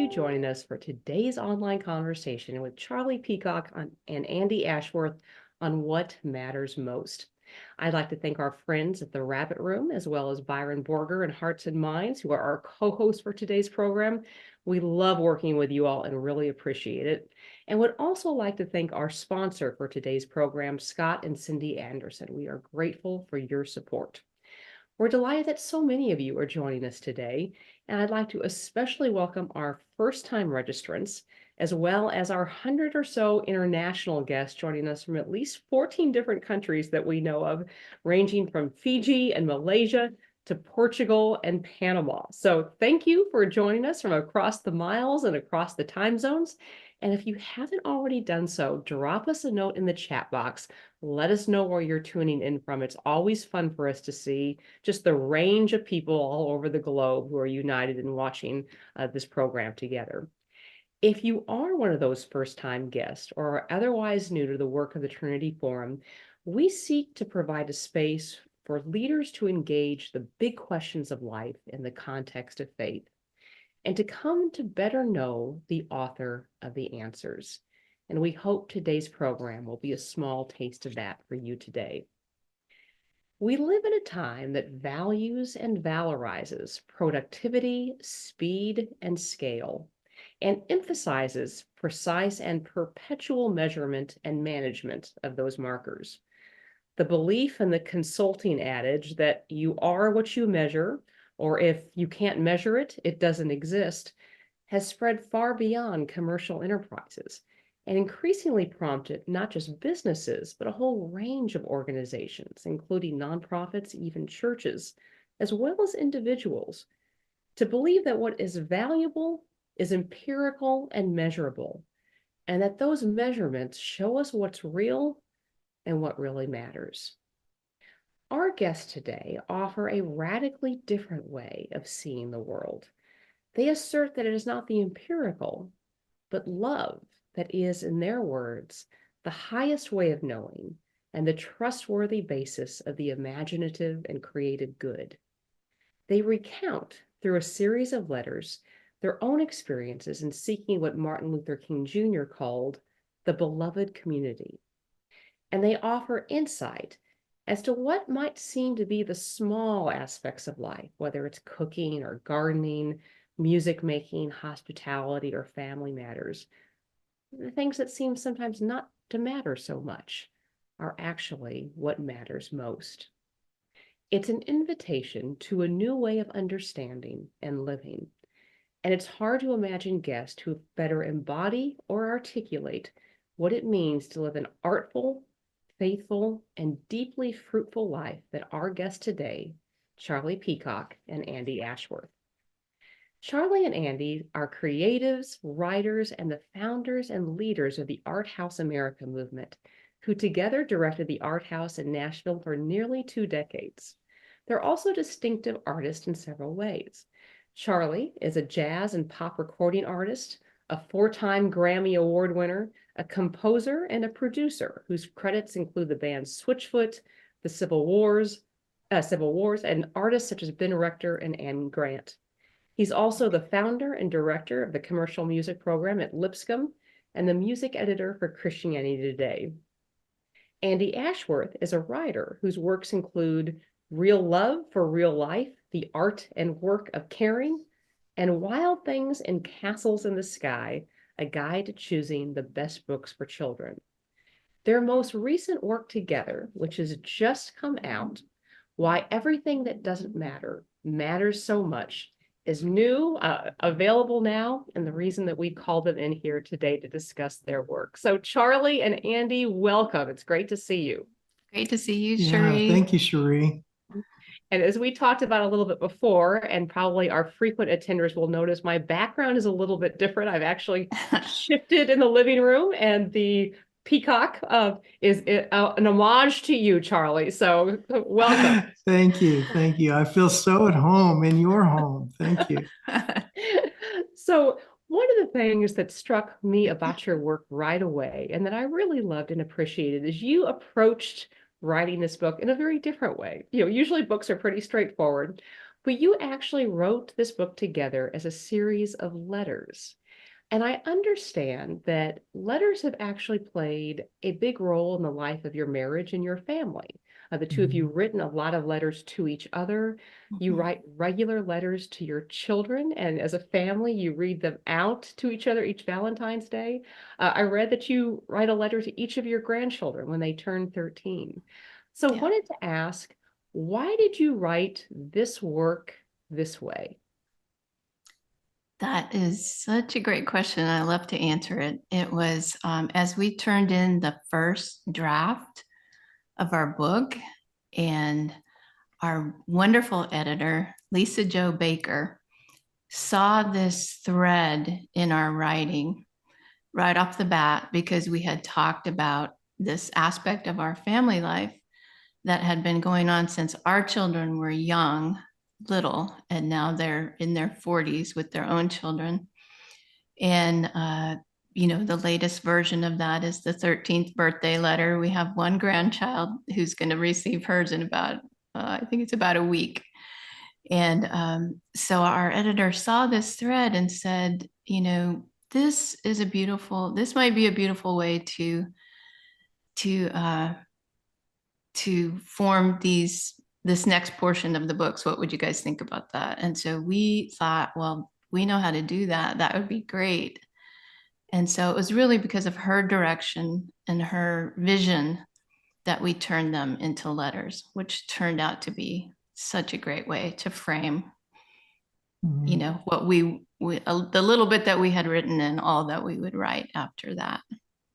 joining us for today's online conversation with Charlie Peacock and Andi Ashworth on what matters most. I'd like to thank our friends at the Rabbit Room, as well as Byron Borger and Hearts and Minds, who are our co-hosts for today's program. We love working with you all and really appreciate it. And would also like to thank our sponsor for today's program, Scott and Cindy Anderson. We are grateful for your support. We're delighted that so many of you are joining us today, and I'd like to especially welcome our first-time registrants, as well as our 100 or so international guests joining us from at least 14 different countries that we know of, ranging from Fiji and Malaysia to Portugal and Panama. So thank you for joining us from across the miles and across the time zones. And if you haven't already done so, drop us a note in the chat box. Let us know where you're tuning in from. It's always fun for us to see just the range of people all over the globe who are united in watching this program together. If you are one of those first-time guests or are otherwise new to the work of the Trinity Forum, we seek to provide a space for leaders to engage the big questions of life in the context of faith, and to come to better know the author of the answers. And we hope today's program will be a small taste of that for you today. We live in a time that values and valorizes productivity, speed, and scale, and emphasizes precise and perpetual measurement and management of those markers. The belief in the consulting adage that you are what you measure, or if you can't measure it, it doesn't exist, has spread far beyond commercial enterprises and increasingly prompted not just businesses, but a whole range of organizations, including nonprofits, even churches, as well as individuals, to believe that what is valuable is empirical and measurable, and that those measurements show us what's real and what really matters. Our guests today offer a radically different way of seeing the world. They assert that it is not the empirical, but love that is, in their words, the highest way of knowing and the trustworthy basis of the imaginative and created good. They recount, through a series of letters, their own experiences in seeking what Martin Luther King Jr. called the beloved community. And they offer insight as to what might seem to be the small aspects of life, whether it's cooking or gardening, music making, hospitality, or family matters. The things that seem sometimes not to matter so much are actually what matters most. It's an invitation to a new way of understanding and living, and it's hard to imagine guests who better embody or articulate what it means to live an artful, faithful, and deeply fruitful life than our guests today, Charlie Peacock and Andi Ashworth. Charlie and Andi are creatives, writers, and the founders and leaders of the Art House America movement, who together directed the Art House in Nashville for nearly 2 decades. They're also distinctive artists in several ways. Charlie is a jazz and pop recording artist, a 4-time Grammy Award winner, a composer, and a producer whose credits include the bands Switchfoot, the Civil Wars, and artists such as Ben Rector and Anne Grant. He's also the founder and director of the commercial music program at Lipscomb and the music editor for Christianity Today. Andi Ashworth is a writer whose works include Real Love for Real Life, The Art and Work of Caring, and Wild Things and Castles in the Sky, a guide to choosing the best books for children. Their most recent work together, which has just come out, Why Everything That Doesn't Matter Matters So Much, is new, available now, and the reason that we called them in here today to discuss their work. So Charlie and Andi, welcome. It's great to see you. Great to see you, Cherie. Thank you, Cherie. And as we talked about a little bit before, and probably our frequent attenders will notice, my background is a little bit different. I've actually shifted in the living room, and the peacock is an homage to you, Charlie. So welcome. Thank you. Thank you. I feel so at home in your home. Thank you. So one of the things that struck me about your work right away, and that I really loved and appreciated, is you approached writing this book in a very different way. Usually books are pretty straightforward, but you actually wrote this book together as a series of letters. And I understand that letters have actually played a big role in the life of your marriage and your family. The two of you written a lot of letters to each other. You Mhm. write regular letters to your children, and as a family, you read them out to each other each Valentine's Day. I read that you write a letter to each of your grandchildren when they turn 13. So, Yeah. wanted to ask, why did you write this work this way? That is such a great question. I love to answer it. It was as we turned in the first draft of our book, and our wonderful editor, Lisa Jo Baker, saw this thread in our writing right off the bat because we had talked about this aspect of our family life that had been going on since our children were young, little, and now they're in their 40s with their own children. And, the latest version of that is the 13th birthday letter. We have one grandchild who's going to receive hers in about, I think it's about a week. And so our editor saw this thread and said, this might be a beautiful way to form this next portion of the books. What would you guys think about that? And so we thought, well, we know how to do that. That would be great. And so it was really because of her direction and her vision that we turned them into letters, which turned out to be such a great way to frame, what the little bit that we had written and all that we would write after that.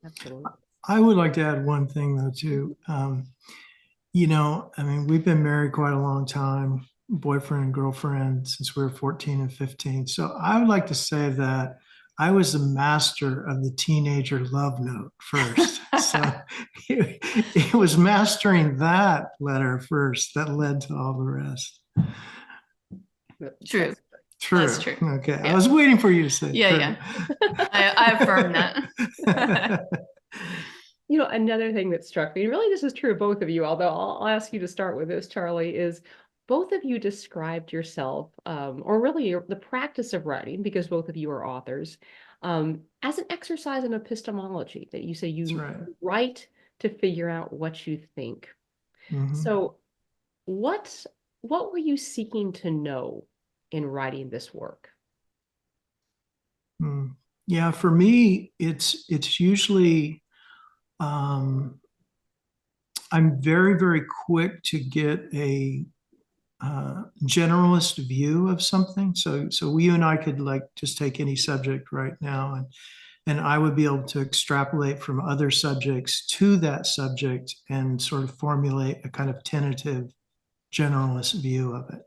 Absolutely. I would like to add one thing though, too. We've been married quite a long time, boyfriend and girlfriend, since we were 14 and 15. So I would like to say that I was the master of the teenager love note first. So it was mastering that letter first that led to all the rest. True. True. That's true. Okay. Yeah. I was waiting for you to say Yeah, true. yeah. I affirm that. Another thing that struck me, and really this is true of both of you, although I'll ask you to start with this, Charlie, is both of you described yourself, or really the practice of writing, because both of you are authors, as an exercise in epistemology, that you say That's right. write to figure out what you think. Mhm. So what were you seeking to know in writing this work? Yeah, for me, it's usually I'm very, very quick to get a generalist view of something. So you and I could like just take any subject right now, and I would be able to extrapolate from other subjects to that subject and sort of formulate a kind of tentative generalist view of it.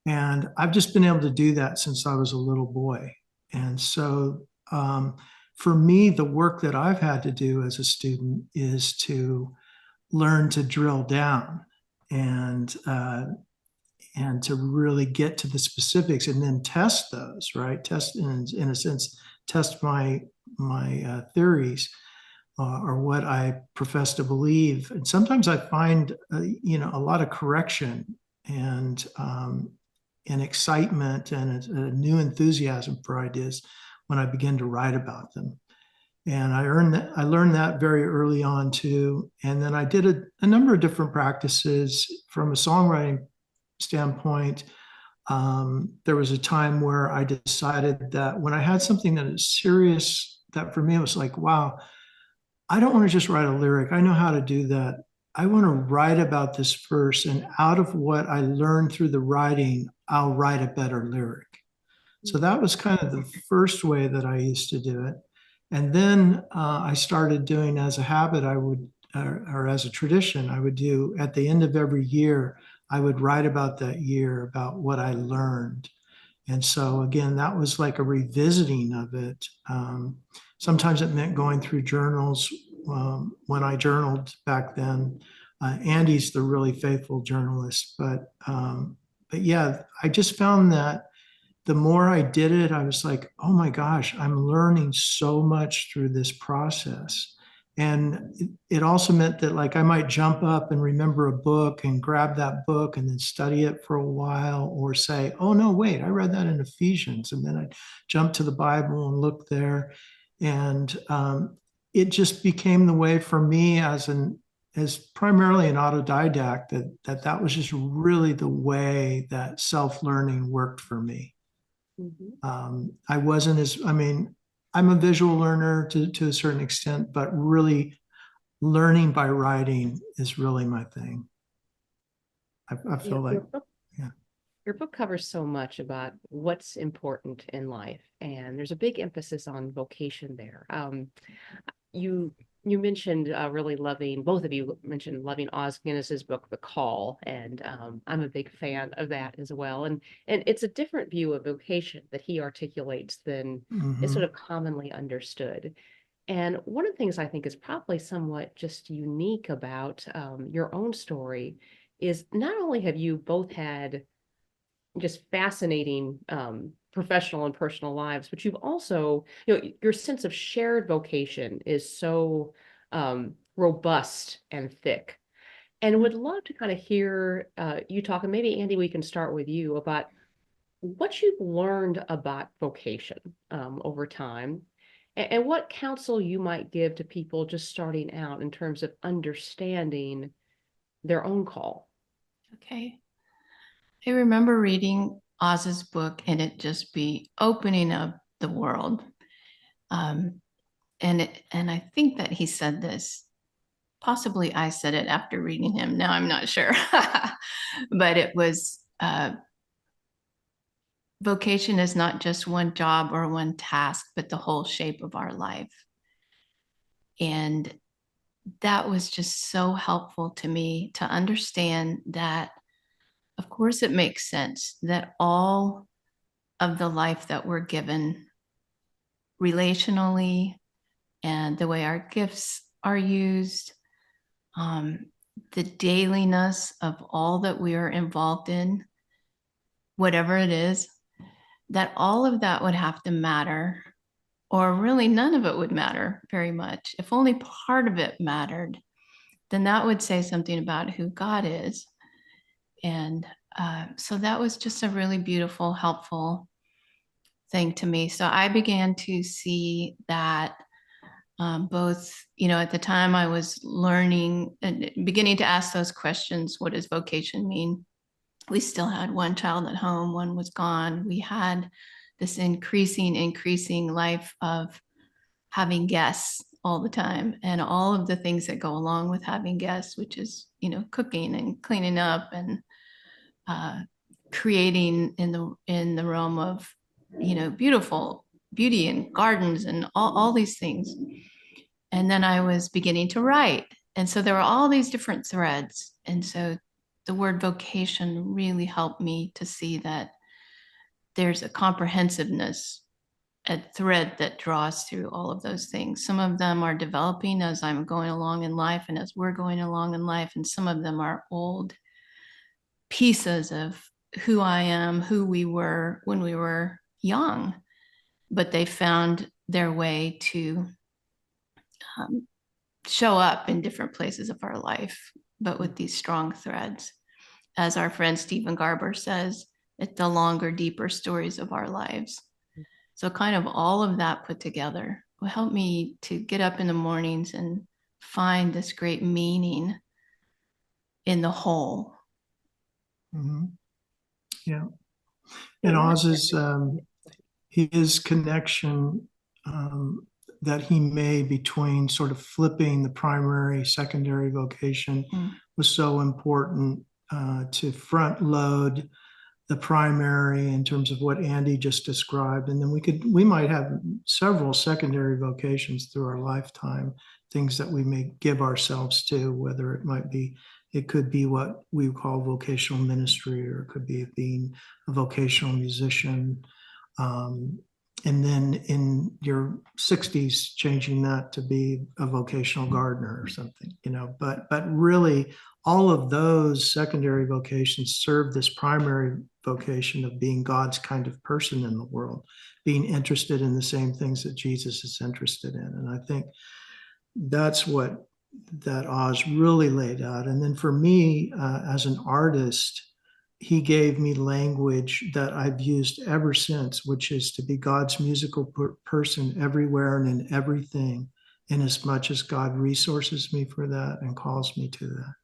And I've just been able to do that since I was a little boy. And so for me, the work that I've had to do as a student is to learn to drill down and to really get to the specifics and then test those, right? Test in a sense, test my theories or what I profess to believe. And sometimes I find a lot of correction and excitement and a new enthusiasm for ideas when I begin to write about them. And I learned that very early on too. And then I did a number of different practices from a songwriting standpoint. There was a time where I decided that when I had something that is serious, that for me it was like, wow, I don't want to just write a lyric. I know how to do that. I want to write about this first, and out of what I learned through the writing, I'll write a better lyric. So that was kind of the first way that I used to do it. And then I started doing as a habit, or as a tradition, I would do at the end of every year, I would write about that year, about what I learned. And so again, that was like a revisiting of it. Sometimes it meant going through journals. When I journaled back then, Andi's the really faithful journalist, but yeah, I just found that the more I did it, I was like, oh my gosh, I'm learning so much through this process. And it also meant that like I might jump up and remember a book and grab that book and then study it for a while, or say, oh no, wait, I read that in Ephesians. And then I'd jump to the Bible and look there. And it just became the way for me as primarily an autodidact that was just really the way that self-learning worked for me. I wasn't as, I mean, I'm a visual learner to a certain extent, but really learning by writing is really my thing. I feel like, yeah. Your book covers so much about what's important in life, and there's a big emphasis on vocation there. You mentioned really loving, both of you mentioned loving Os Guinness's book, The Call, and I'm a big fan of that as well. And it's a different view of vocation that he articulates than is sort of commonly understood. And one of the things I think is probably somewhat just unique about your own story is not only have you both had just fascinating professional and personal lives, but you've also, your sense of shared vocation is so robust and thick. And would love to kind of hear you talk, and maybe Andi, we can start with you about what you've learned about vocation over time, and what counsel you might give to people just starting out in terms of understanding their own call. Okay. I remember reading Oz's book and it just be opening up the world. And I think that he said this, possibly I said it after reading him. Now I'm not sure, but it was, vocation is not just one job or one task, but the whole shape of our life. And that was just so helpful to me to understand that, of course, it makes sense that all of the life that we're given relationally and the way our gifts are used, the dailiness of all that we are involved in, whatever it is, that all of that would have to matter, or really none of it would matter very much. If only part of it mattered, then that would say something about who God is. And so that was just a really beautiful, helpful thing to me. So I began to see that both, at the time I was learning and beginning to ask those questions, what does vocation mean? We still had one child at home, one was gone. We had this increasing life of having guests all the time and all of the things that go along with having guests, which is, cooking and cleaning up and creating in the realm of, beautiful beauty and gardens and all these things. And then I was beginning to write. And so there were all these different threads. And so the word vocation really helped me to see that there's a comprehensiveness, a thread that draws through all of those things. Some of them are developing as I'm going along in life and as we're going along in life. And some of them are old pieces of who I am, who we were when we were young, but they found their way to show up in different places of our life, but with these strong threads. As our friend Stephen Garber says, it's the longer, deeper stories of our lives. So kind of all of that put together will help me to get up in the mornings and find this great meaning in the whole. Yeah. And Oz's, his connection that he made between sort of flipping the primary, secondary vocation was so important to front load the primary in terms of what Andi just described. And then we might have several secondary vocations through our lifetime, things that we may give ourselves to, whether it could be what we call vocational ministry, or it could be being a vocational musician. And then in your 60s, changing that to be a vocational gardener or something, but really all of those secondary vocations serve this primary vocation of being God's kind of person in the world, being interested in the same things that Jesus is interested in. And I think that's what that Oz really laid out. And then for me, as an artist, he gave me language that I've used ever since, which is to be God's musical person everywhere and in everything, in as much as God resources me for that and calls me to that.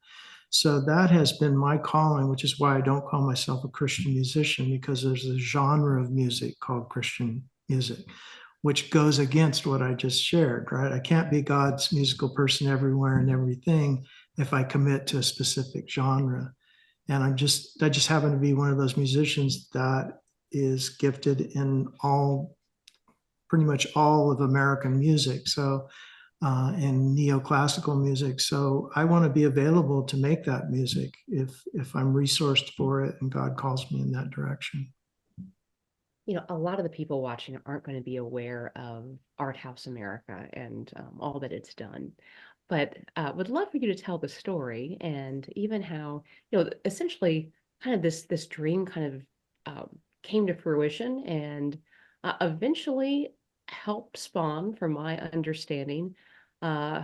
So that has been my calling, which is why I don't call myself a Christian musician, because there's a genre of music called Christian music, which goes against what I just shared, right? I can't be God's musical person everywhere and everything if I commit to a specific genre. And I just happen to be one of those musicians that is gifted in pretty much all of American music. So, and neoclassical music. So I want to be available to make that music if I'm resourced for it and God calls me in that direction. A lot of the people watching aren't going to be aware of Art House America and all that it's done. But would love for you to tell the story and even how, essentially kind of this dream kind of came to fruition and eventually helped spawn, from my understanding, uh,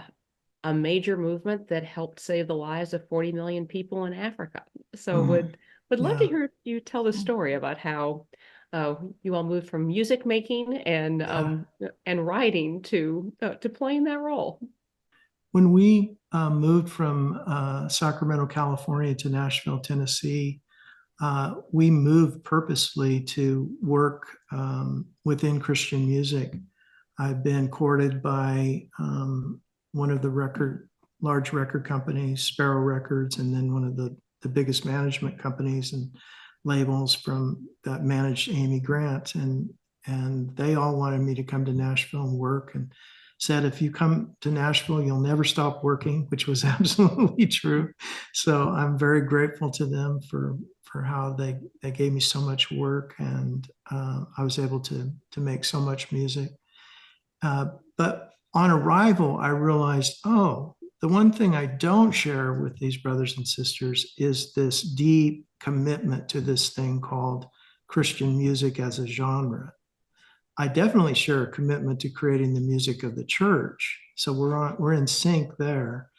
a major movement that helped save the lives of 40 million people in Africa. So would love to Yeah. hear you tell the story about how you all moved from music making and writing to playing that role. When we moved from Sacramento, California to Nashville, Tennessee, we moved purposely to work within Christian music. I've been courted by one of the large record companies, Sparrow Records, and then one of the biggest management companies and labels from that managed Amy Grant. And they all wanted me to come to Nashville and work, and said, if you come to Nashville, you'll never stop working, which was absolutely true. So I'm very grateful to them for how they gave me so much work, and I was able to make so much music. But on arrival, I realized, oh, the one thing I don't share with these brothers and sisters is this deep commitment to this thing called Christian music as a genre. I definitely share a commitment to creating the music of the church. So we're in sync there.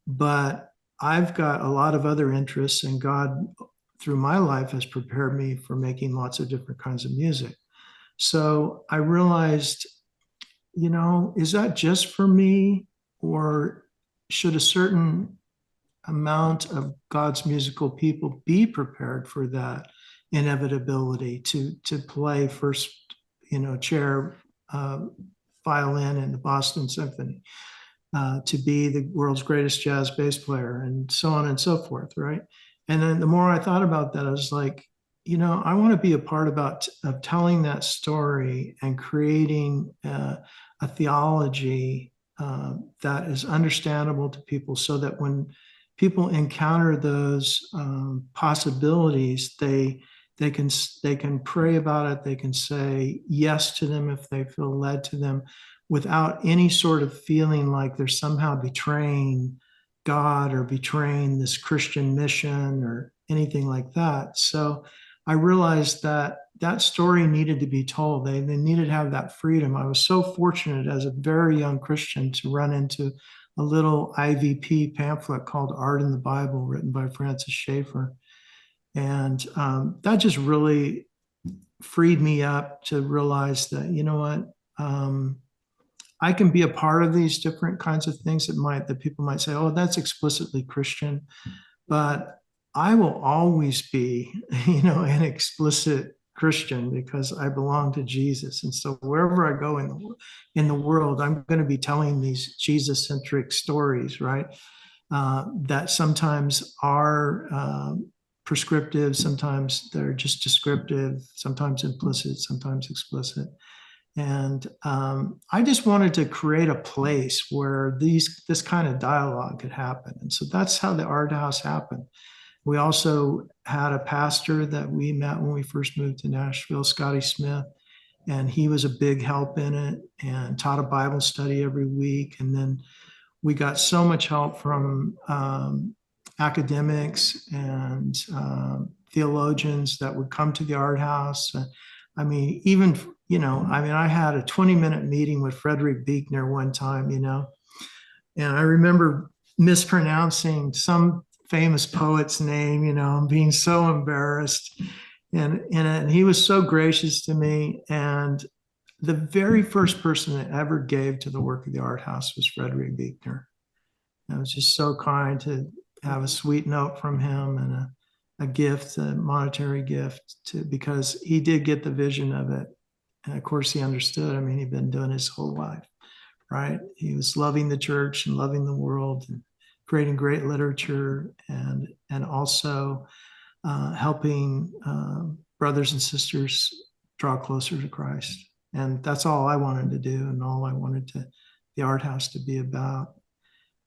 But I've got a lot of other interests, and God, through my life, has prepared me for making lots of different kinds of music. So I realized, is that just for me, or should a certain amount of God's musical people be prepared for that inevitability to play first, chair violin in the Boston Symphony, to be the world's greatest jazz bass player, and so on and so forth, right? And then the more I thought about that, I was like, I want to be a part of telling that story and creating a theology that is understandable to people, so that when people encounter those possibilities, they can pray about it. They can say yes to them if they feel led to them, without any sort of feeling like they're somehow betraying God or betraying this Christian mission or anything like that. So I realized that story needed to be told. They needed to have that freedom. I was so fortunate as a very young Christian to run into a little IVP pamphlet called Art in the Bible, written by Francis Schaeffer. And that just really freed me up to realize that, I can be a part of these different kinds of things that people might say, oh, that's explicitly Christian. But I will always be, an explicit Christian, because I belong to Jesus. And so wherever I go in the world, I'm going to be telling these Jesus-centric stories, right? That sometimes are prescriptive, sometimes they're just descriptive, sometimes implicit, sometimes explicit. And I just wanted to create a place where this kind of dialogue could happen. And so that's how the Art House happened. We also had a pastor that we met when we first moved to Nashville, Scotty Smith, and he was a big help in it and taught a Bible study every week. And then we got so much help from academics and theologians that would come to the Art House. I mean, I had a 20-minute meeting with Frederick Buechner one time, And I remember mispronouncing some famous poet's name, and being so embarrassed. And he was so gracious to me. And the very first person that ever gave to the work of the art house was Frederick Buechner. It was just so kind to have a sweet note from him and a gift, a monetary gift, because he did get the vision of it. And of course, he understood. I mean, he'd been doing his whole life, right? He was loving the church and loving the world and creating great literature and also helping brothers and sisters draw closer to Christ. And that's all I wanted to do, and all I wanted the art house to be about.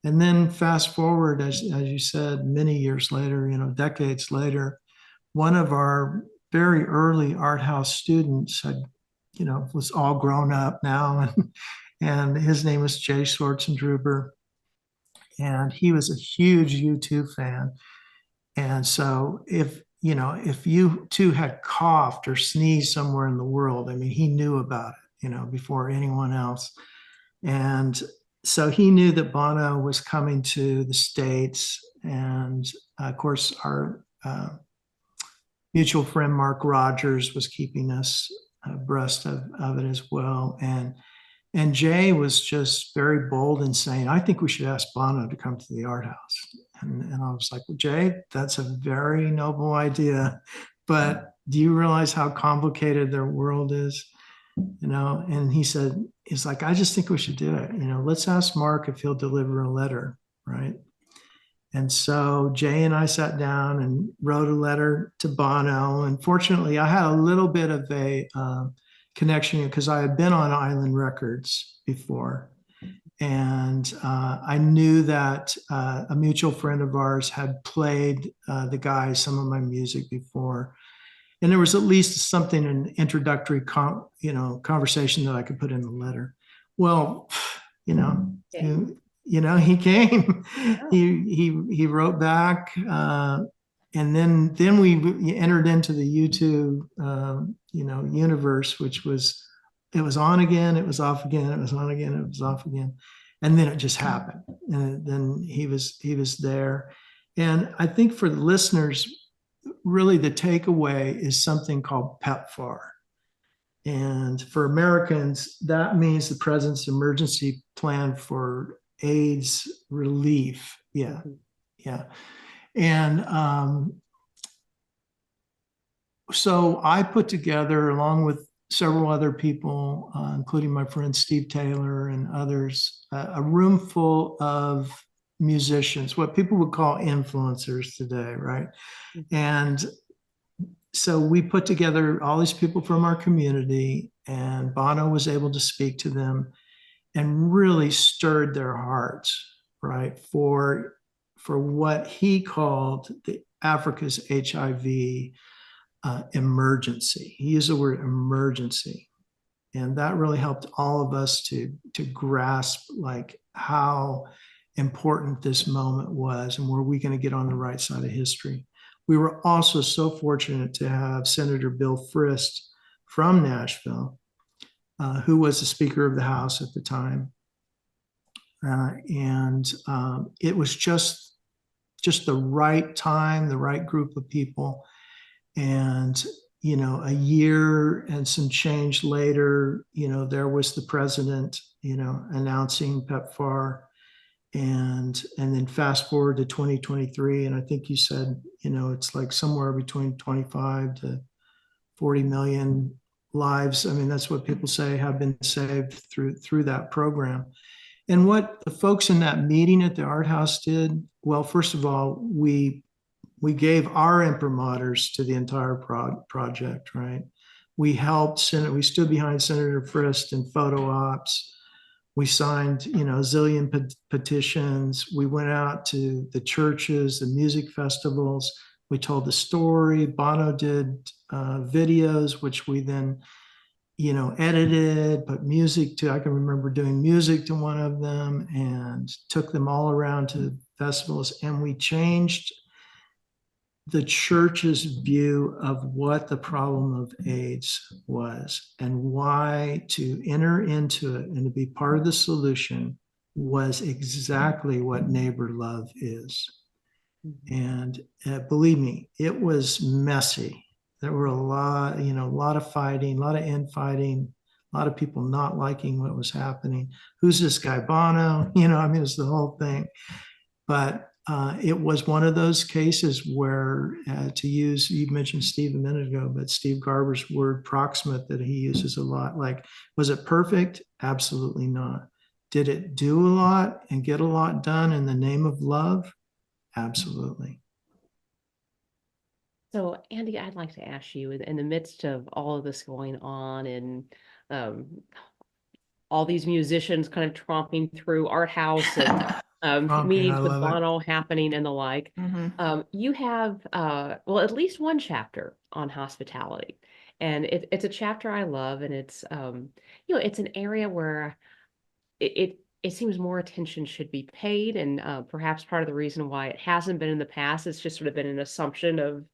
And then fast forward, as you said, many years later, decades later, one of our very early art house students was all grown up now, and his name was Jay Schwartzendruber, and he was a huge U2 fan. And so if you two had coughed or sneezed somewhere in the world, I mean, he knew about it, before anyone else. And so he knew that Bono was coming to the States. And of course, our mutual friend, Mark Rogers, was keeping us abreast of it as well. And Jay was just very bold in saying, I think we should ask Bono to come to the art house. And I was like, well, Jay, that's a very noble idea, but do you realize how complicated their world is? And he's like, I just think we should do it. Let's ask Mark if he'll deliver a letter, right? And so Jay and I sat down and wrote a letter to Bono. And fortunately, I had a little bit of a connection because I had been on Island Records before. And I knew that a mutual friend of ours had played the guys some of my music before. And there was at least something, an introductory conversation that I could put in the letter. Well, he came. He wrote back, and then we entered into the U2 universe, which was, it was on again, it was off again, it was on again, it was off again, and then it just happened. And then he was there. And I think for the listeners, really the takeaway is something called PEPFAR. And for Americans, that means the President's Emergency Plan for AIDS Relief. Yeah. And so I put together, along with several other people, including my friend Steve Taylor and others, a room full of musicians, what people would call influencers today, right? And so we put together all these people from our community, and Bono was able to speak to them and really stirred their hearts, right, for what he called the Africa's HIV emergency. He used the word emergency. And that really helped all of us to grasp like how important this moment was, and were we going to get on the right side of history. We were also so fortunate to have Senator Bill Frist from Nashville, who was the Speaker of the House at the time. And it was just the right time, the right group of people. And, a year and some change later, there was the president, announcing PEPFAR. And then fast forward to 2023, and I think you said, it's like somewhere between 25 to 40 million lives. I mean, that's what people say have been saved through that program. And what the folks in that meeting at the art house did, well, first of all, we gave our imprimaturs to the entire project, right? We helped, we stood behind Senator Frist in photo ops. We signed, a zillion petitions. We went out to the churches, the music festivals. We told the story. Bono did videos, which we then, edited, put music to. I can remember doing music to one of them and took them all around to festivals. And we changed the church's view of what the problem of AIDS was and why to enter into it and to be part of the solution was exactly what neighbor love is. And believe me, it was messy. There were a lot of fighting, a lot of infighting, a lot of people not liking what was happening. Who's this guy, Bono? I mean, it's the whole thing. But it was one of those cases where, to use, you mentioned Steve a minute ago, but Steve Garber's word proximate that he uses a lot, like, was it perfect? Absolutely not. Did it do a lot and get a lot done in the name of love? Absolutely. So, Andi, I'd like to ask you, in the midst of all of this going on and um, all these musicians kind of tromping through Art House and Tromping, I meetings with love it. Bono happening and the like, you have, well, at least one chapter on hospitality. And it's a chapter I love, and it's, it's an area where it seems more attention should be paid, and perhaps part of the reason why it hasn't been in the past, it's just sort of been an assumption of,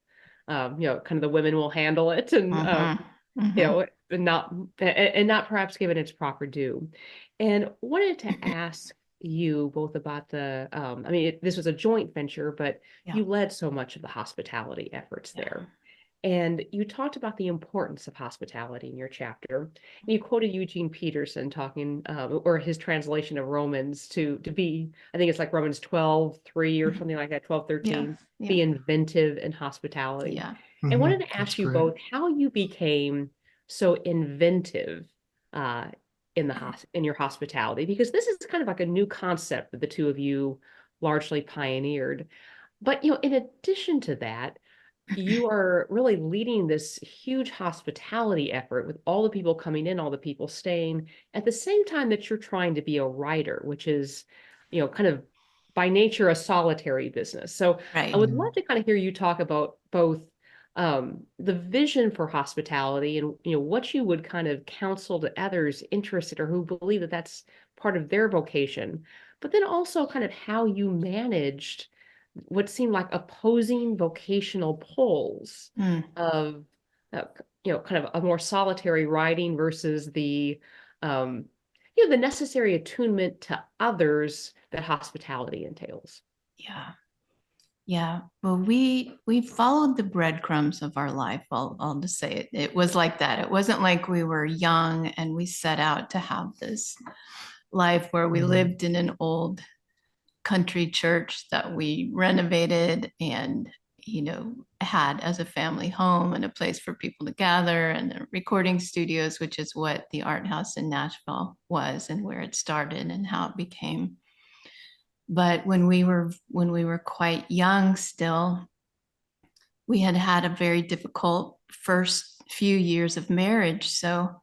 kind of the women will handle it, and not perhaps given its proper due. And wanted to ask you both about the, I mean, this was a joint venture, but Yeah. you led so much of the hospitality efforts Yeah. there. And you talked about the importance of hospitality in your chapter. And you quoted Eugene Peterson talking, or his translation of Romans to be, I think it's like Romans 12:3 or something like that, 12:13, Yeah. be inventive in hospitality. Yeah. I wanted to That's ask you great. both how you became so inventive in your hospitality, because this is kind of like a new concept that the two of you largely pioneered. But in addition to that, you are really leading this huge hospitality effort with all the people coming in, all the people staying, at the same time that you're trying to be a writer, which is, kind of by nature a solitary business. So I Right. would love to kind of hear you talk about both the vision for hospitality and what you would kind of counsel to others interested or who believe that that's part of their vocation, but then also kind of how you managed what seemed like opposing vocational poles Mm. of kind of a more solitary writing versus the um the necessary attunement to others that hospitality entails. Yeah. Yeah. Well, we followed the breadcrumbs of our life. I'll just say it. It was like that. It wasn't like we were young and we set out to have this life where we lived in an old country church that we renovated and had as a family home and a place for people to gather, and recording studios, which is what the Art House in Nashville was and where it started and how it became. But when we were quite young still, we had a very difficult first few years of marriage. So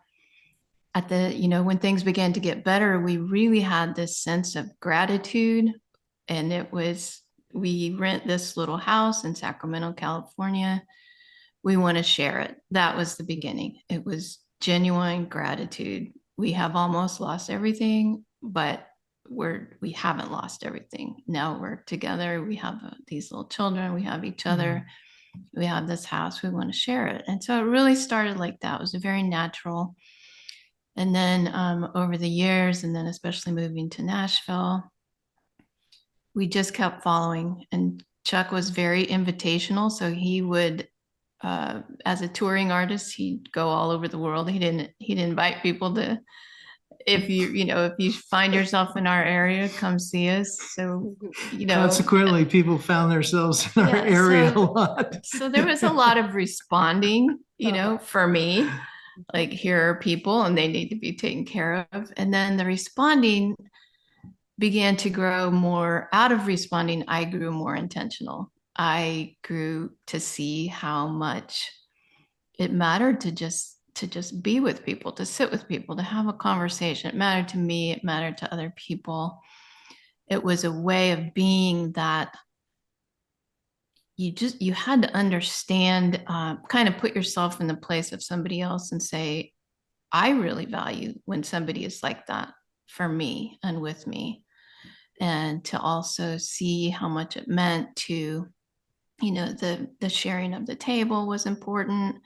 at the, when things began to get better, we really had this sense of gratitude. And it was, we rent this little house in Sacramento, California. We want to share it. That was the beginning. It was genuine gratitude. We have almost lost everything, but we haven't lost everything. Now we're together. We have these little children. We have each other. We have this house. We want to share it. And so it really started like that. It was a very natural. And then over the years, and then especially moving to Nashville, we just kept following. And Chuck was very invitational. So he would, as a touring artist, he'd go all over the world. He'd invite people to, if you find yourself in our area, come see us. So, Consequently, people found themselves in our area a lot. So there was a lot of responding, for me, like, here are people and they need to be taken care of. And then the responding began to grow more. Out of responding, I grew more intentional. I grew to see how much it mattered to just be with people, to sit with people, to have a conversation. It mattered to me. It mattered to other people. It was a way of being that you had to understand, kind of put yourself in the place of somebody else and say, I really value when somebody is like that for me and with me. And to also see how much it meant to, the sharing of the table was important,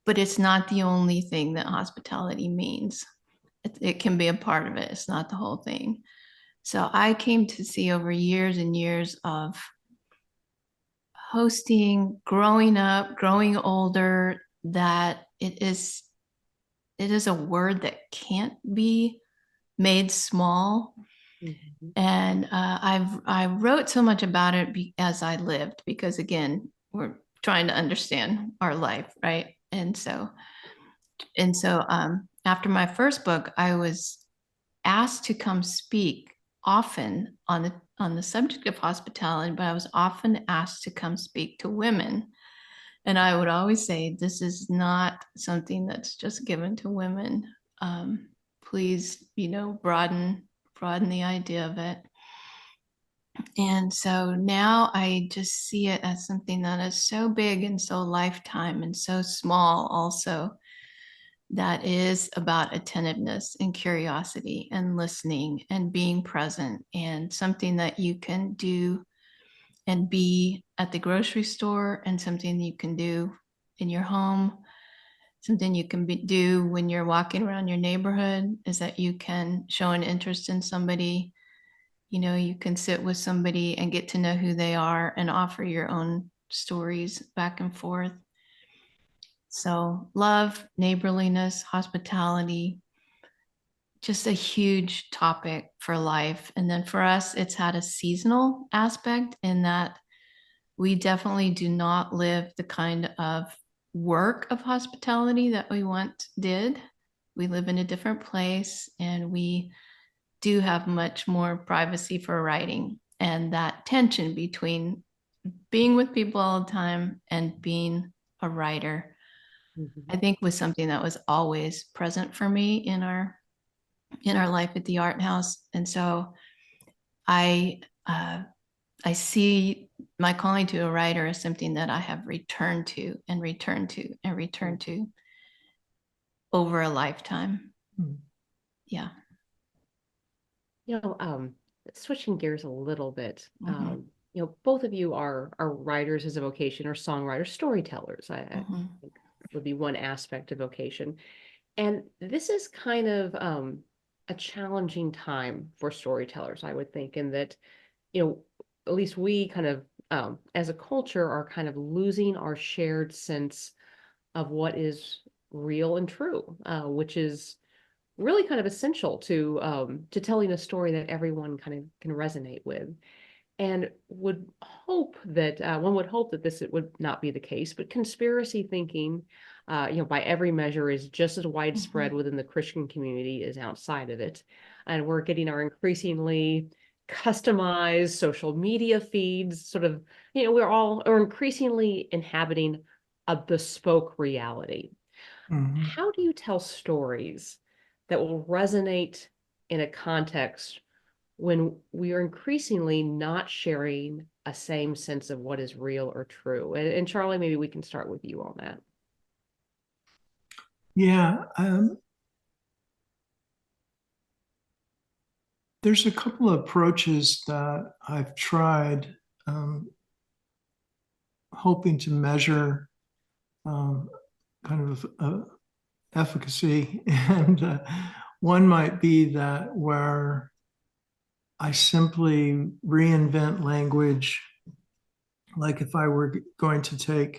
but it's not the only thing that hospitality means. It can be a part of it. It's not the whole thing. So I came to see over years and years of hosting, growing up, growing older, that it is a word that can't be made small. Mhm. And I wrote so much about it as I lived, because again, we're trying to understand our life, right? And so after my first book, I was asked to come speak often on the subject of hospitality, but I was often asked to come speak to women. And I would always say, this is not something that's just given to women. Please, broaden the idea of it. And so now I just see it as something that is so big and so lifetime and so small also, that is about attentiveness and curiosity and listening and being present, and something that you can do and be at the grocery store, and something you can do in your home, something you can do when you're walking around your neighborhood, is that you can show an interest in somebody. You can sit with somebody and get to know who they are and offer your own stories back and forth. So love, neighborliness, hospitality, just a huge topic for life. And then for us, it's had a seasonal aspect in that we definitely do not live the kind of work of hospitality that we once did. We live in a different place, and we do have much more privacy for writing. And that tension between being with people all the time and being a writer, I Mhm. think, was something that was always present for me in our life at the art house. And so I uh, I see my calling to a writer as something that I have returned to and returned to and returned to over a lifetime. Hmm. Yeah. You know, switching gears a little bit, Mm-hmm. both of you are writers as a vocation, or songwriters, storytellers. I Mm-hmm. think would be one aspect of vocation. And this is kind of a challenging time for storytellers, I would think, in that, you know, at least we kind of, as a culture, are kind of losing our shared sense of what is real and true, which is really kind of essential to telling a story that everyone kind of can resonate with. And would hope that one would hope that this it would not be the case, but conspiracy thinking, by every measure, is just as Mm-hmm. widespread within the Christian community as outside of it. And we're getting our increasingly customized social media feeds, sort of, we're all are increasingly inhabiting a bespoke reality. Mhm. How do you tell stories that will resonate in a context when we are increasingly not sharing a same sense of what is real or true? And Charlie, maybe we can start with you on that. Yeah, there's a couple of approaches that I've tried, um, hoping to measure um, kind of efficacy. And one might be that where I simply reinvent language. Like if I were going to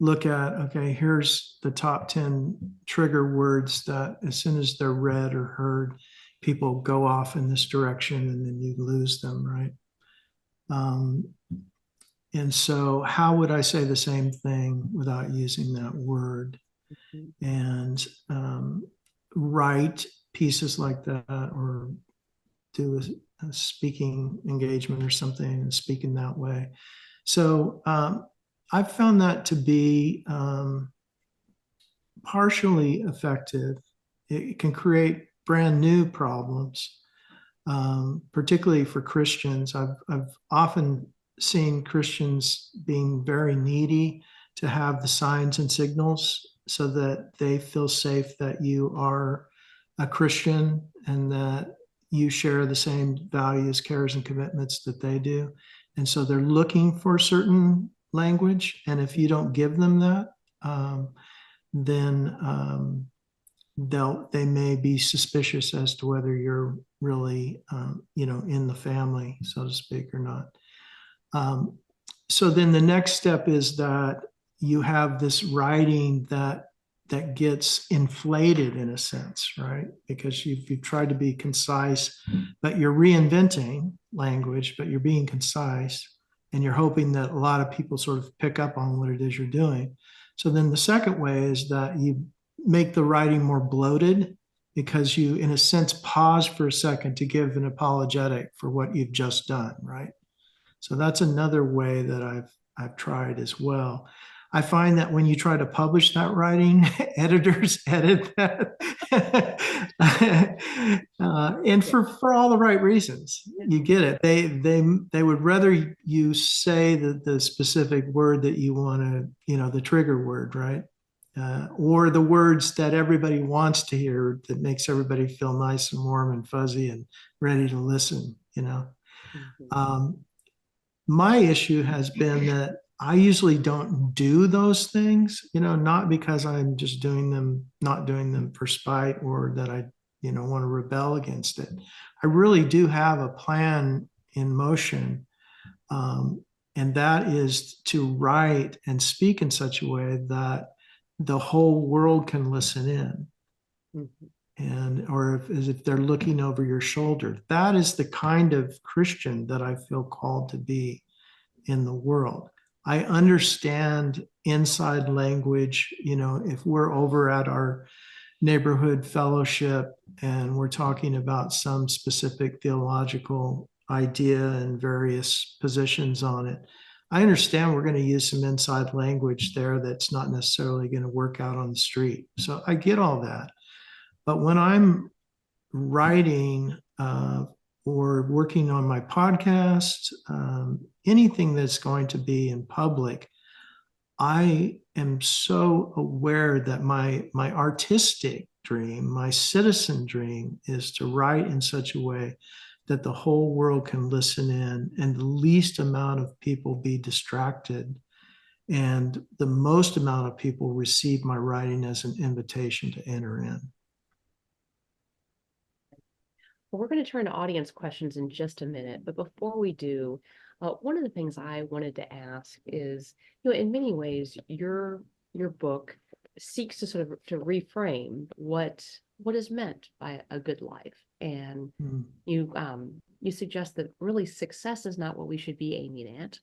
look at, okay, here's the top 10 trigger words that as soon as they're read or heard, people go off in this direction and then you lose them, right? Um, and so, how would I say the same thing without using that word? Mhm. And write pieces like that, or do a speaking engagement or something and speak in that way. So I've found that to be partially effective. It can create brand new problems, particularly for Christians. I've often seen Christians being very needy to have the signs and signals so that they feel safe that you are a Christian and that you share the same values, cares, and commitments that they do. And so they're looking for certain language. And if you don't give them that, then they may be suspicious as to whether you're really, in the family, so to speak, or not. So then the next step is that you have this writing that gets inflated in a sense, right? Because you've tried to be concise, but you're reinventing language, but you're being concise, and you're hoping that a lot of people sort of pick up on what it is you're doing. So then the second way is that you make the writing more bloated, because you, in a sense, pause for a second to give an apologetic for what you've just done, right? So that's another way that I've tried as well. I find that when you try to publish that writing, editors edit that, and for all the right reasons. You get it. They would rather you say the specific word that you want to, the trigger word, right? Or the words that everybody wants to hear, that makes everybody feel nice and warm and fuzzy and ready to listen. My issue has been that I usually don't do those things, not because I'm just not doing them for spite, or that I, want to rebel against it. I really do have a plan in motion. And that is to write and speak in such a way that the whole world can listen in. Mm-hmm. Or if they're looking over your shoulder. That is the kind of Christian that I feel called to be in the world. I understand inside language. If we're over at our neighborhood fellowship and we're talking about some specific theological idea and various positions on it, I understand we're going to use some inside language there that's not necessarily going to work out on the street. So I get all that. But when I'm writing or working on my podcast, anything that's going to be in public, I am so aware that my artistic dream, my citizen dream, is to write in such a way that the whole world can listen in and the least amount of people be distracted, and the most amount of people receive my writing as an invitation to enter in. Well, we're going to turn to audience questions in just a minute, but before we do, one of the things I wanted to ask is, in many ways, your book seeks to sort of to reframe what is meant by a good life, and you suggest that really success is not what we should be aiming at.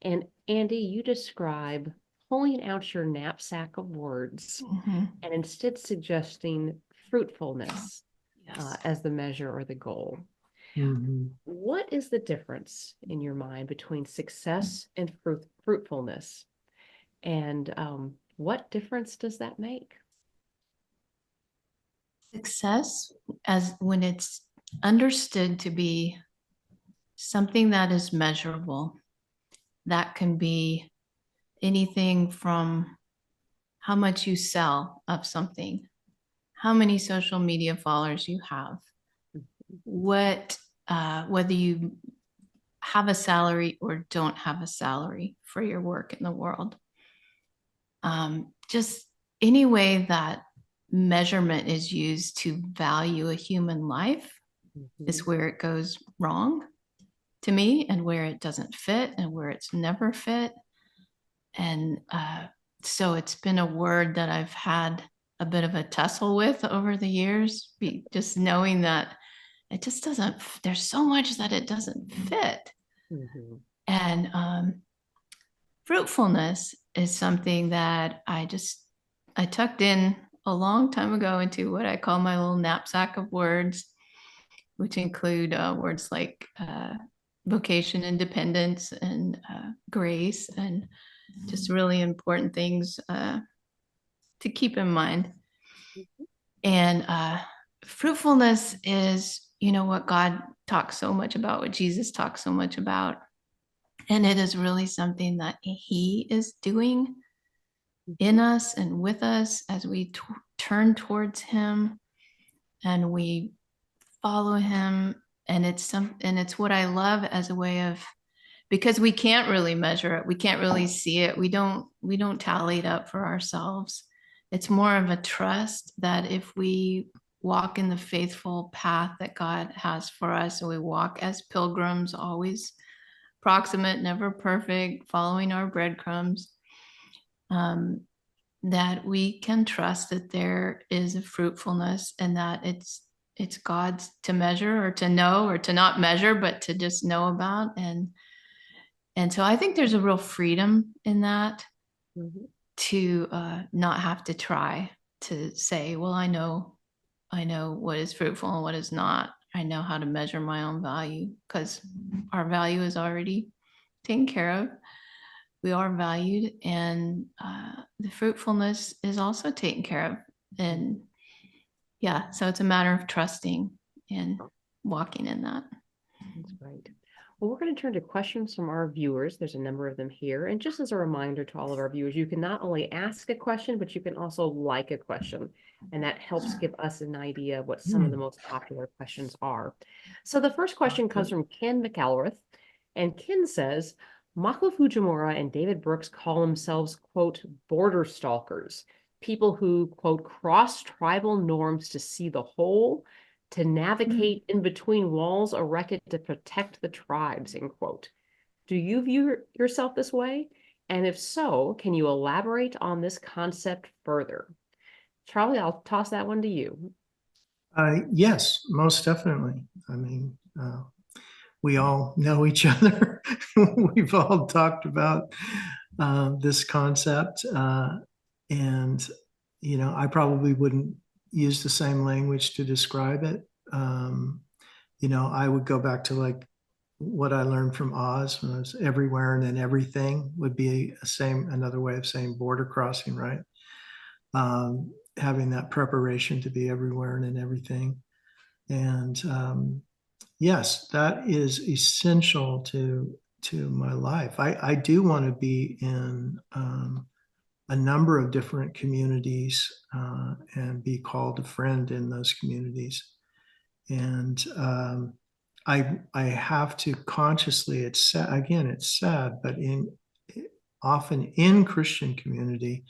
And Andi, you describe pulling out your knapsack of words and instead suggesting fruitfulness. Yes. As the measure or the goal. Mm-hmm. What is the difference in your mind between success and fruitfulness? And what difference does that make? Success, as when it's understood to be something that is measurable, that can be anything from how much you sell of something, how many social media followers you have, whether you have a salary or don't have a salary for your work in the world. Just any way that measurement is used to value a human life is where it goes wrong to me, and where it doesn't fit, and where it's never fit. And so it's been a word that I've had a bit of a tussle with over the years, just knowing that it just doesn't, there's so much that it doesn't fit. Mm-hmm. And fruitfulness is something that I tucked in a long time ago into what I call my little knapsack of words, which include words like vocation, independence, and grace, and just really important things to keep in mind. And fruitfulness is, what God talks so much about, what Jesus talks so much about. And it is really something that he is doing in us and with us as we turn towards him and we follow him. And it's what I love as a way of, because we can't really measure it. We can't really see it. We don't tally it up for ourselves. it's more of a trust that if we walk in the faithful path that God has for us, and we walk as pilgrims, always proximate, never perfect, following our breadcrumbs, that we can trust that there is a fruitfulness, and that it's God's to measure or to know, or to not measure, but to just know about. And so I think there's a real freedom in that, to not have to try to say, well, I know what is fruitful and what is not. I know how to measure my own value, because our value is already taken care of. We are valued, and the fruitfulness is also taken care of. And yeah, so it's a matter of trusting and walking in that. That's great. Well, we're going to turn to questions from our viewers. There's a number of them here. And just as a reminder to all of our viewers, you can not only ask a question, but you can also like a question. And that helps give us an idea of what some of the most popular questions are. So the first question comes from Ken McAlworth. And Ken says, Mako Fujimura and David Brooks call themselves, quote, border stalkers, people who, quote, cross tribal norms to see the whole, to navigate in between walls erected to protect the tribes, end quote. Do you view yourself this way? And if so, can you elaborate on this concept further? Charlie, I'll toss that one to you. Yes, most definitely. I mean, we all know each other. We've all talked about this concept. And, I probably wouldn't use the same language to describe it. I would go back to like what I learned from Oz, when I was everywhere and then everything would be another way of saying border crossing, right? Having that preparation to be everywhere and in everything. And yes, that is essential to my life. I do want to be in a number of different communities and be called a friend in those communities. And I have to consciously, it's sad, but often in Christian community,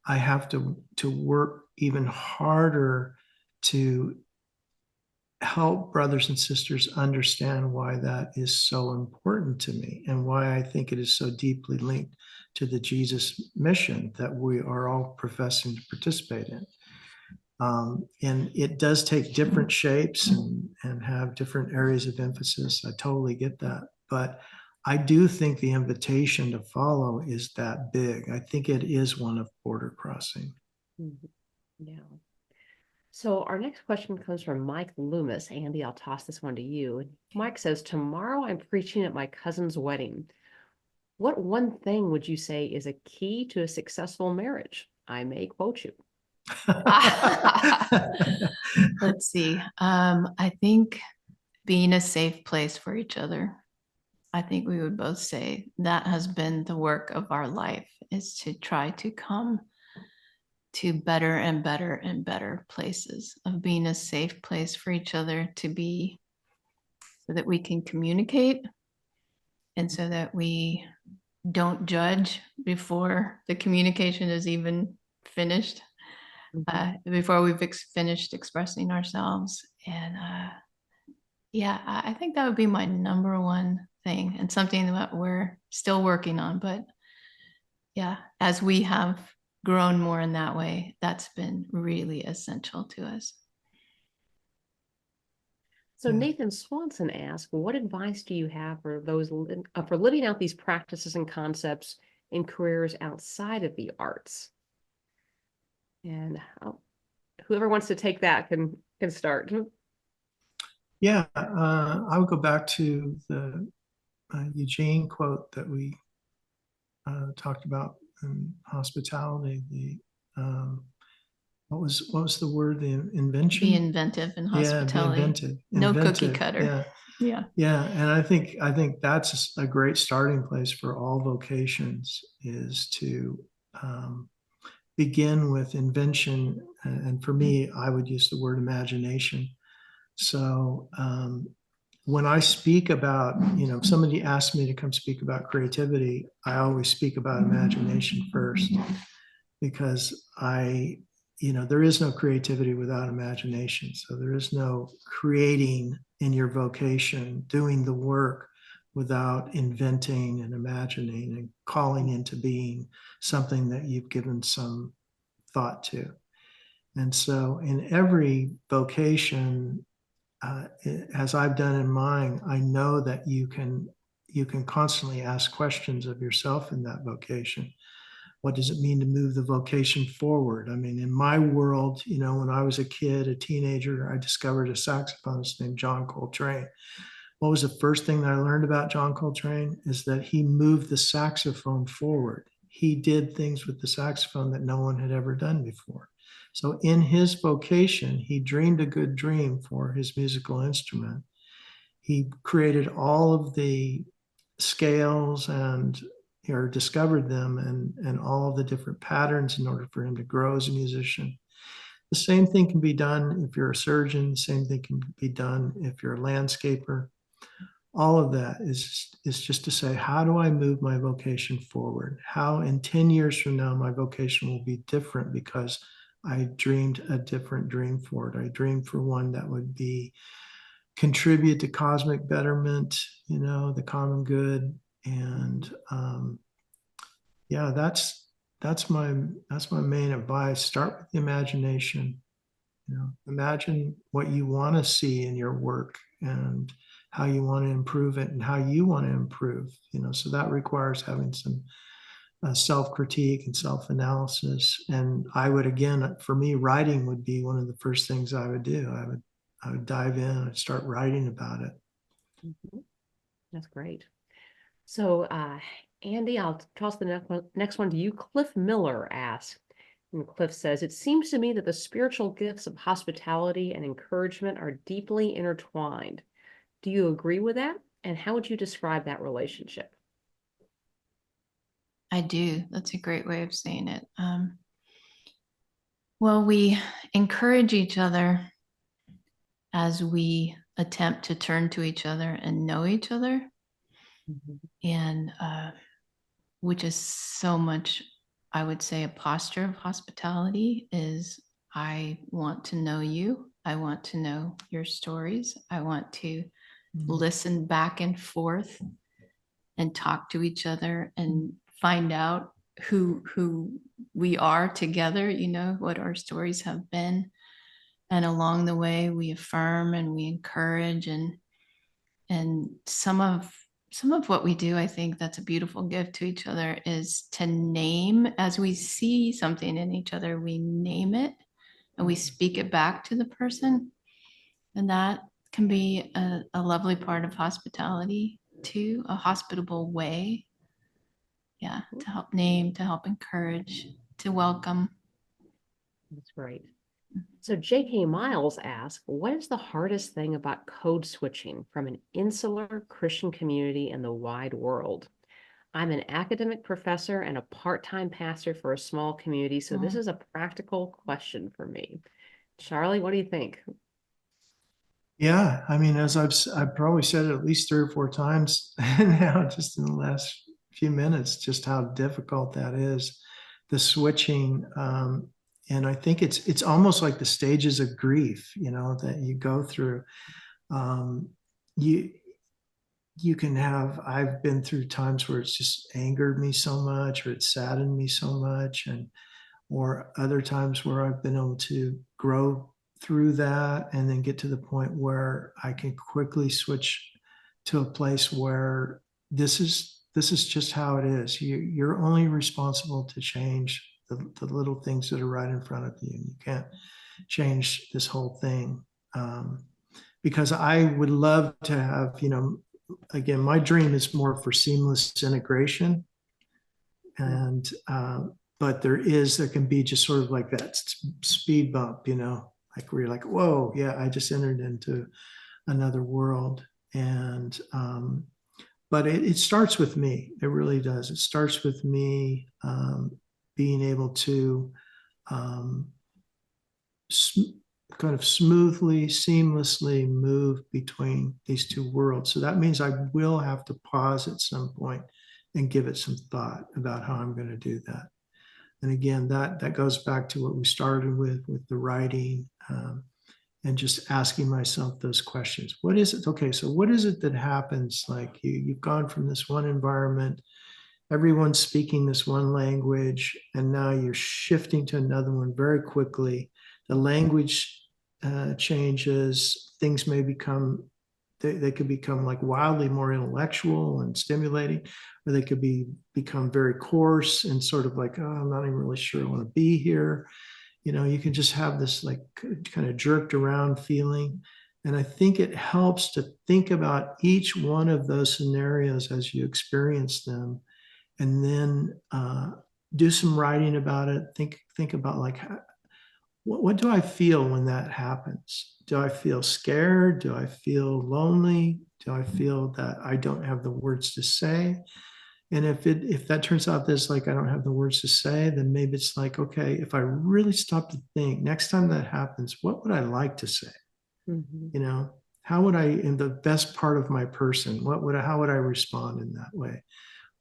I have to work even harder to help brothers and sisters understand why that is so important to me, and why I think it is so deeply linked to the Jesus mission that we are all professing to participate in. And it does take different shapes and have different areas of emphasis. I totally get that. But I do think the invitation to follow is that big. I think it is one of border crossing. Yeah. So our next question comes from Mike Loomis. Andi, I'll toss this one to you. Mike says, tomorrow I'm preaching at my cousin's wedding. What one thing would you say is a key to a successful marriage? I may quote you. Let's see. I think being a safe place for each other. I think we would both say that has been the work of our life, is to try to come to better and better and better places of being a safe place for each other to be, so that we can communicate, and so that we don't judge before the communication is even finished, before we've finished expressing ourselves. And yeah, I think that would be my number one thing, and something that we're still working on. But yeah, as we have grown more in that way, that's been really essential to us. So Nathan Swanson asked, what advice do you have for those for living out these practices and concepts in careers outside of the arts? And whoever wants to take that can start. Yeah, I would go back to the Eugene quote that we talked about in hospitality. What was the word? The invention? Be inventive in hospitality. Yeah, be inventive. No cookie cutter. Yeah. And I think that's a great starting place for all vocations, is to begin with invention. And for me, I would use the word imagination. So when I speak about, if somebody asks me to come speak about creativity, I always speak about imagination first. because there is no creativity without imagination. So there is no creating in your vocation, doing the work without inventing and imagining and calling into being something that you've given some thought to. And so in every vocation, as I've done in mine, I know that you can constantly ask questions of yourself in that vocation. What does it mean to move the vocation forward? I mean, in my world, when I was a kid, a teenager, I discovered a saxophonist named John Coltrane. What was the first thing that I learned about John Coltrane is that he moved the saxophone forward. He did things with the saxophone that no one had ever done before. So in his vocation, he dreamed a good dream for his musical instrument. He created all of the scales or discovered them and all of the different patterns in order for him to grow as a musician. The same thing can be done if you're a surgeon. The same thing can be done if you're a landscaper. All of that is just to say, how do I move my vocation forward? How in 10 years from now, my vocation will be different because I dreamed a different dream for it. I dreamed for one that would be contribute to cosmic betterment, the common good. And that's my main advice. Start with the imagination. Imagine what you want to see in your work and how you want to improve it and how you want to improve. So that requires having some self-critique and self-analysis. And I would, again, for me, writing would be one of the first things I would do. I would dive in and start writing about it. Mm-hmm. That's great. So, Andi, I'll toss the next one to you. Cliff Miller asks, and Cliff says, it seems to me that the spiritual gifts of hospitality and encouragement are deeply intertwined. Do you agree with that? And how would you describe that relationship? I do. That's a great way of saying it. Well, we encourage each other as we attempt to turn to each other and know each other. Mm-hmm. And which is so much, I would say, a posture of hospitality is I want to know you. I want to know your stories. I want to listen back and forth and talk to each other and find out who we are together, what our stories have been. And along the way, we affirm and we encourage and some of what we do, I think that's a beautiful gift to each other, is to name, as we see something in each other, we name it and we speak it back to the person. And that can be a lovely part of hospitality too, a hospitable way. Yeah, to help name, to help encourage, to welcome. That's great. So J.K. Miles asks, what is the hardest thing about code switching from an insular Christian community in the wide world? I'm an academic professor and a part-time pastor for a small community, so this is a practical question for me. Charlie, what do you think? Yeah, I mean, as I've probably said it at least 3 or 4 times now, just in the last few minutes, just how difficult that is, the switching. And I think it's almost like the stages of grief, that you go through. You can have, I've been through times where it's just angered me so much, or it saddened me so much, or other times where I've been able to grow through that and then get to the point where I can quickly switch to a place where this is just how it is. You're only responsible to change the little things that are right in front of you. You can't change this whole thing. Because I would love to have, again, my dream is more for seamless integration. And, but there can be just sort of like that speed bump, like where you're like, whoa, yeah, I just entered into another world. And, but it starts with me. It really does. It starts with me being able to kind of smoothly, seamlessly move between these two worlds. So that means I will have to pause at some point and give it some thought about how I'm going to do that. And again, that goes back to what we started with the writing, and just asking myself those questions. What is it? Okay, so what is it that happens? Like you've gone from this one environment, everyone's speaking this one language, and now you're shifting to another one very quickly. The language changes. Things may become, they could become like wildly more intellectual and stimulating, or they could become very coarse and sort of like, oh, I'm not even really sure I want to be here. You can just have this like kind of jerked around feeling. And I think it helps to think about each one of those scenarios as you experience them, and then do some writing about it. Think about like, what do I feel when that happens? Do I feel scared? Do I feel lonely? Do I feel that I don't have the words to say? And if that turns out this like I don't have the words to say, then maybe it's like, okay, if I really stop to think, next time that happens, what would I like to say? Mhm. How would I, in the best part of my person, how would I respond in that way?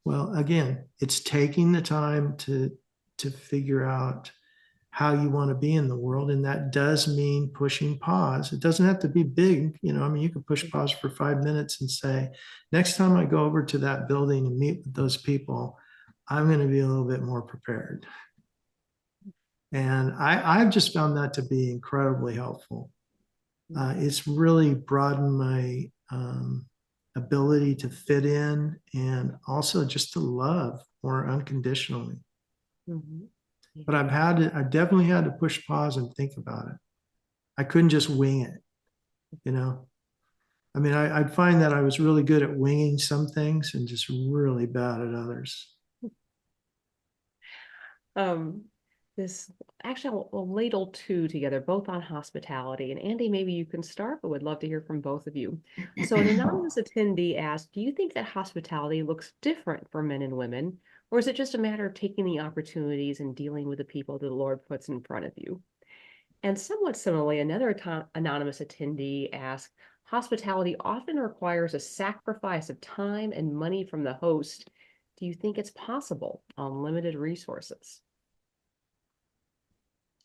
Well, again, it's taking the time to figure out how you want to be in the world. And that does mean pushing pause. It doesn't have to be big. I mean, you can push pause for 5 minutes and say, next time I go over to that building and meet with those people, I'm going to be a little bit more prepared. And I've just found that to be incredibly helpful. It's really broadened my ability to fit in, and also just to love more unconditionally. Mhm. But I definitely had to push pause and think about it. I couldn't just wing it, you know? I mean, I'd find that I was really good at winging some things and just really bad at others. Um, this actually, I'll ladle two together, both on hospitality. And Andi, maybe you can start, but would love to hear from both of you. So, an anonymous attendee asked, do you think that hospitality looks different for men and women, or is it just a matter of taking the opportunities and dealing with the people that the Lord puts in front of you? And somewhat similarly, another anonymous attendee asked, hospitality often requires a sacrifice of time and money from the host. Do you think it's possible on limited resources?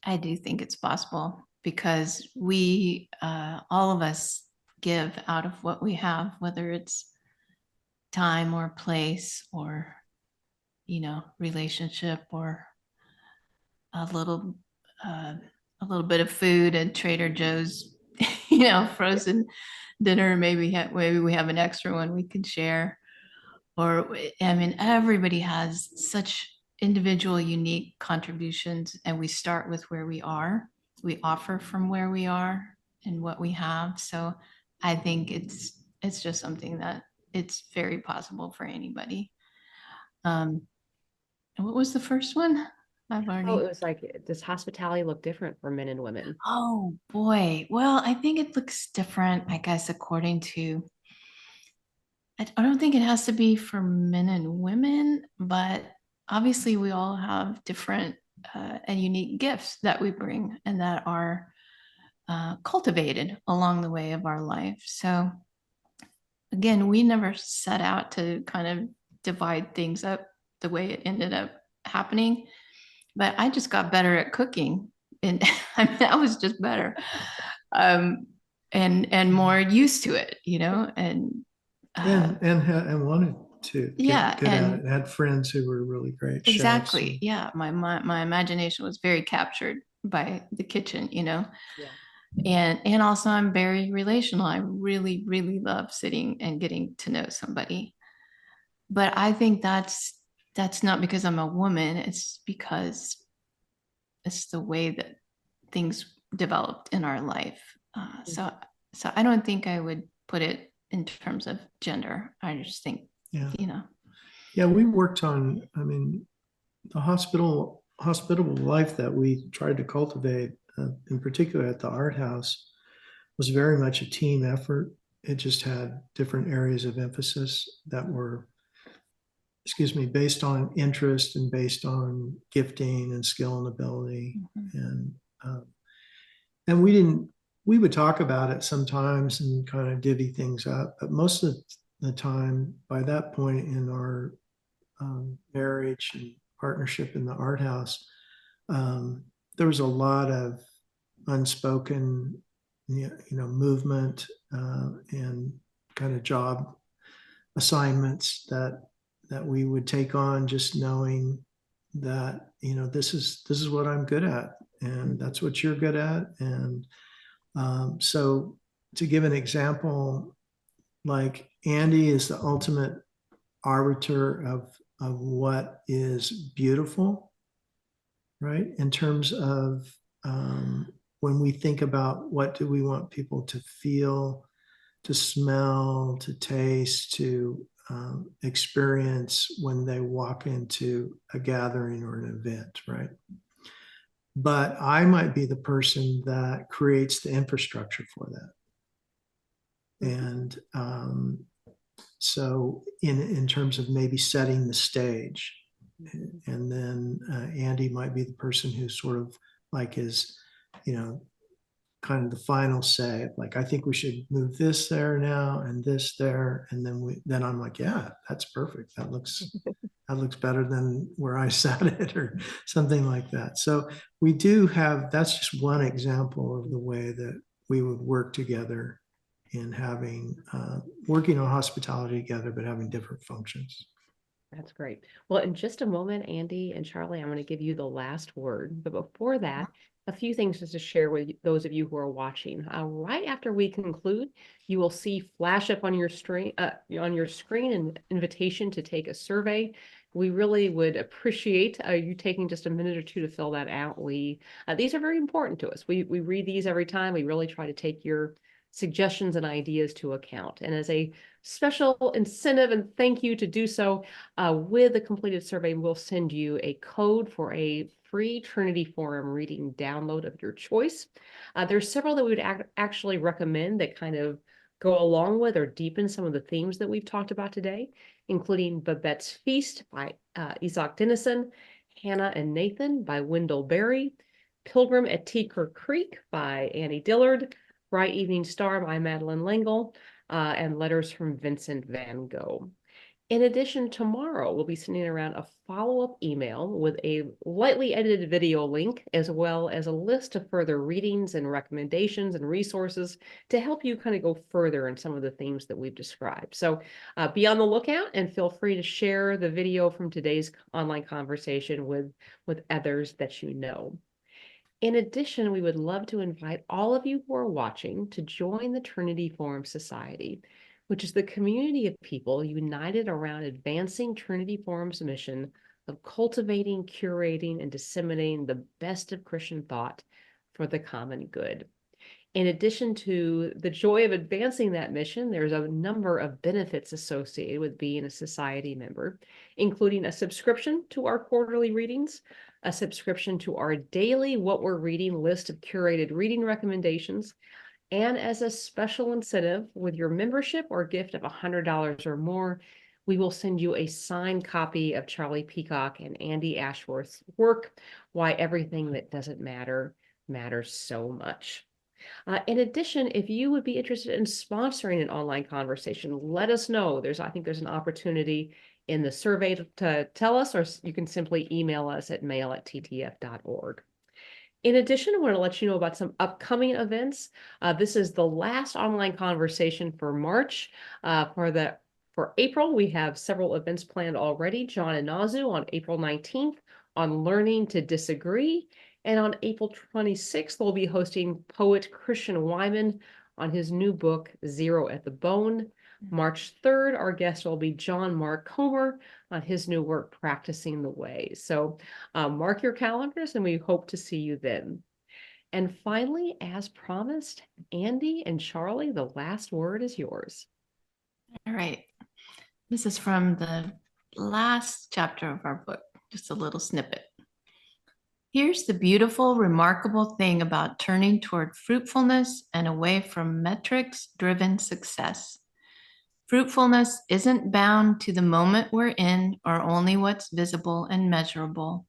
I do think it's possible because we, all of us, give out of what we have, whether it's time or place or, relationship or a little, uh, a little bit of food at Trader Joe's, frozen dinner. Maybe we have an extra one we can share. Or, I mean, everybody has such individual, unique contributions, and we start with where we are. We offer from where we are and what we have. So I think it's just something that it's very possible for anybody. And what was the first one? I've Oh, it already. was like, does hospitality look different for men and women? Oh boy. Well, I think it looks different, I guess, according to. I don't think it has to be for men and women, but obviously we all have different and unique gifts that we bring and that are cultivated along the way of our life. So again, we never set out to kind of divide things up the way it ended up happening, but I just got better at cooking, and I mean, I was just better, um, and more used to it, and And wanted to yeah, get good at and it. I had friends who were really great chefs. exactly. Yeah. My imagination was very captured by the kitchen, Yeah. and also I'm very relational. I really, really love sitting and getting to know somebody. But I think that's not because I'm a woman. It's because it's the way that things developed in our life. So I don't think I would put it in terms of gender. I just think, Yeah. you know, Yeah, we worked on, I mean, the hospitable life that we tried to cultivate, in particular at the art house, was very much a team effort. It just had different areas of emphasis that were, based on interest and based on gifting and skill and ability. mhm. And um, and we would talk about it sometimes and kind of divvy things up, but most of the time, by that point in our marriage and partnership in the art house, there was a lot of unspoken, movement and kind of job assignments that we would take on, just knowing that, this is what I'm good at, and that's what you're good at. And so to give an example, like Andi is the ultimate arbiter of what is beautiful, right? In terms of when we think about what do we want people to feel, to smell, to taste, to experience when they walk into a gathering or an event, right? But I might be the person that creates the infrastructure for that. And so in terms of maybe setting the stage, and then Andi might be the person who sort of like is, kind of the final say, like, I think we should move this there now and this there. And then I'm like, yeah, that's perfect. That looks better than where I sat it, or something like that. So we do have, that's just one example of the way that we would work together in having, working on hospitality together, but having different functions. That's great. Well, in just a moment, Andi and Charlie, I'm going to give you the last word. But before that, a few things just to share with those of you who are watching. Right after we conclude, you will see flash up on your screen an invitation to take a survey. We really would appreciate you taking just a minute or two to fill that out. These are very important to us. We read these every time. We really try to take your suggestions and ideas to account. And as a special incentive and thank you to do so, with the completed survey, we'll send you a code for a free Trinity Forum reading download of your choice. There's several that we would actually recommend that kind of go along with or deepen some of the themes that we've talked about today, including Babette's Feast by Isaac Dinesen, Hannah and Nathan by Wendell Berry, Pilgrim at Teaker Creek by Annie Dillard, Bright Evening Star by Madeline Langle, and Letters from Vincent van Gogh. In addition, tomorrow we'll be sending around a follow-up email with a lightly edited video link, as well as a list of further readings and recommendations and resources to help you kind of go further in some of the themes that we've described. So be on the lookout and feel free to share the video from today's online conversation with others that you know. In addition, we would love to invite all of you who are watching to join the Trinity Forum Society, which is the community of people united around advancing Trinity Forum's mission of cultivating, curating, and disseminating the best of Christian thought for the common good. In addition to the joy of advancing that mission, there's a number of benefits associated with being a society member, including a subscription to our quarterly readings, a subscription to our daily What We're Reading list of curated reading recommendations, and as a special incentive, with your membership or gift of $100 or more, we will send you a signed copy of Charlie Peacock and Andi Ashworth's work, Why Everything That Doesn't Matter Matters So Much. In addition, if you would be interested in sponsoring an online conversation, let us know. I think there's an opportunity in the survey to tell us, or you can simply email us at mail@ttf.org. In addition, I want to let you know about some upcoming events. This is the last online conversation for March. For April, we have several events planned already. John and Nazu on April 19th on Learning to Disagree. And on April 26th, we'll be hosting poet Christian Wyman on his new book, Zero at the Bone. March 3rd, our guest will be John Mark Comer on his new work, Practicing the Way. So mark your calendars, and we hope to see you then. And finally, as promised, Andi and Charlie, the last word is yours. All right. This is from the last chapter of our book, just a little snippet. Here's the beautiful, remarkable thing about turning toward fruitfulness and away from metrics-driven success. Fruitfulness isn't bound to the moment we're in or only what's visible and measurable.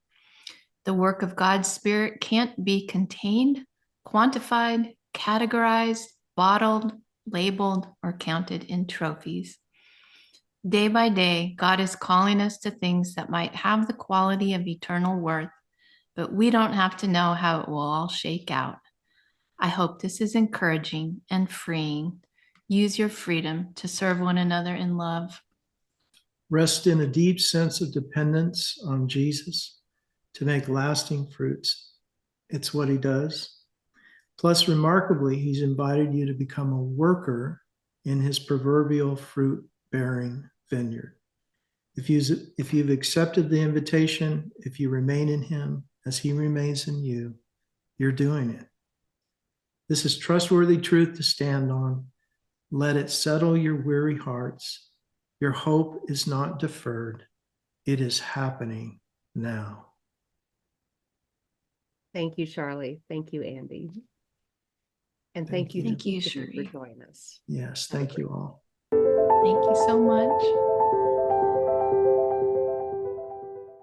The work of God's Spirit can't be contained, quantified, categorized, bottled, labeled, or counted in trophies. Day by day, God is calling us to things that might have the quality of eternal worth, but we don't have to know how it will all shake out. I hope this is encouraging and freeing. Use your freedom to serve one another in love. Rest in a deep sense of dependence on Jesus to make lasting fruits. It's what he does. Plus, remarkably, he's invited you to become a worker in his proverbial fruit-bearing vineyard. If you've accepted the invitation, if you remain in him as he remains in you, you're doing it. This is trustworthy truth to stand on. Let it settle your weary hearts. Your hope is not deferred. It is happening now. Thank you, Charlie. Thank you, Andi. And thank you Thank you, to for Sherry. joining us. Yes, thank you all. Thank you so much.